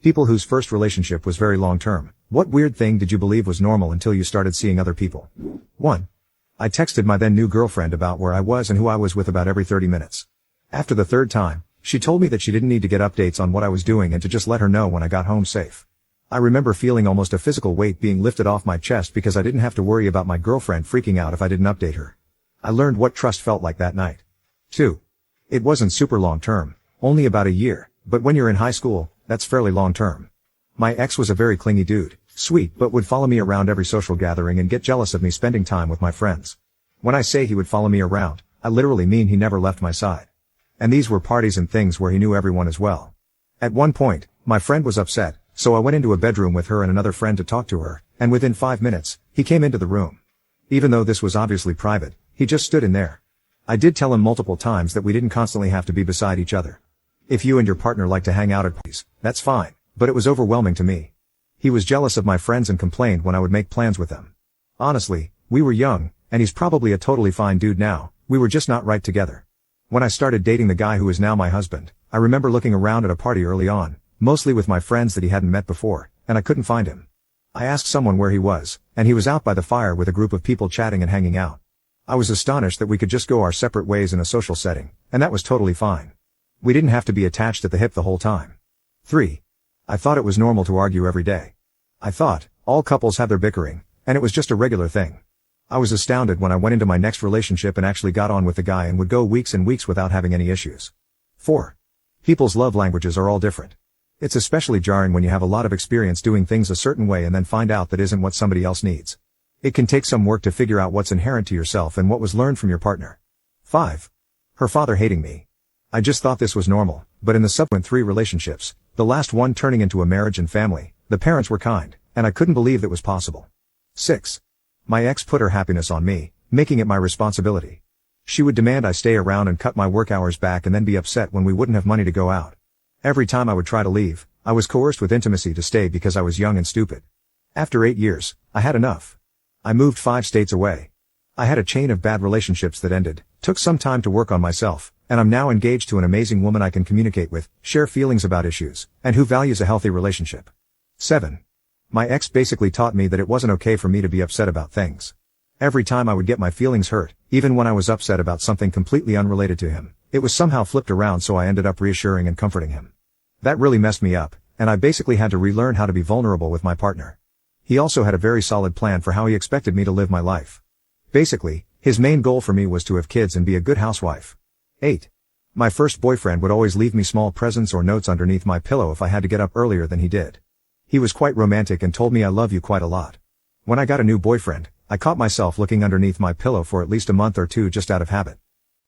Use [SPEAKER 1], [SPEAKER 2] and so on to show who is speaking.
[SPEAKER 1] People whose first relationship was very long-term. What weird thing did you believe was normal until you started seeing other people? 1. I texted my then new girlfriend about where I was and who I was with about every 30 minutes. After the third time, she told me that she didn't need to get updates on what I was doing and to just let her know when I got home safe. I remember feeling almost a physical weight being lifted off my chest because I didn't have to worry about my girlfriend freaking out if I didn't update her. I learned what trust felt like that night. 2. It wasn't super long-term, only about a year, but when you're in high school, that's fairly long-term. My ex was a very clingy dude, sweet but would follow me around every social gathering and get jealous of me spending time with my friends. When I say he would follow me around, I literally mean he never left my side. And these were parties and things where he knew everyone as well. At one point, my friend was upset, so I went into a bedroom with her and another friend to talk to her, and within 5 minutes, he came into the room. Even though this was obviously private, he just stood in there. I did tell him multiple times that we didn't constantly have to be beside each other. If you and your partner like to hang out at parties, that's fine, but it was overwhelming to me. He was jealous of my friends and complained when I would make plans with them. Honestly, we were young, and he's probably a totally fine dude now, we were just not right together. When I started dating the guy who is now my husband, I remember looking around at a party early on, mostly with my friends that he hadn't met before, and I couldn't find him. I asked someone where he was, and he was out by the fire with a group of people chatting and hanging out. I was astonished that we could just go our separate ways in a social setting, and that was totally fine. We didn't have to be attached at the hip the whole time. 3. I thought it was normal to argue every day. I thought, all couples have their bickering, and it was just a regular thing. I was astounded when I went into my next relationship and actually got on with the guy and would go weeks and weeks without having any issues. 4. People's love languages are all different. It's especially jarring when you have a lot of experience doing things a certain way and then find out that isn't what somebody else needs. It can take some work to figure out what's inherent to yourself and what was learned from your partner. 5. Her father hating me. I just thought this was normal, but in the subsequent 3 relationships, the last one turning into a marriage and family, the parents were kind, and I couldn't believe that was possible. 6. My ex put her happiness on me, making it my responsibility. She would demand I stay around and cut my work hours back and then be upset when we wouldn't have money to go out. Every time I would try to leave, I was coerced with intimacy to stay because I was young and stupid. After 8 years, I had enough. I moved 5 states away. I had a chain of bad relationships that ended, took some time to work on myself, and I'm now engaged to an amazing woman I can communicate with, share feelings about issues, and who values a healthy relationship. 7. My ex basically taught me that it wasn't okay for me to be upset about things. Every time I would get my feelings hurt, even when I was upset about something completely unrelated to him, it was somehow flipped around, so I ended up reassuring and comforting him. That really messed me up, and I basically had to relearn how to be vulnerable with my partner. He also had a very solid plan for how he expected me to live my life. Basically, his main goal for me was to have kids and be a good housewife. 8. My first boyfriend would always leave me small presents or notes underneath my pillow if I had to get up earlier than he did. He was quite romantic and told me I love you quite a lot. When I got a new boyfriend, I caught myself looking underneath my pillow for at least a month or 2 just out of habit.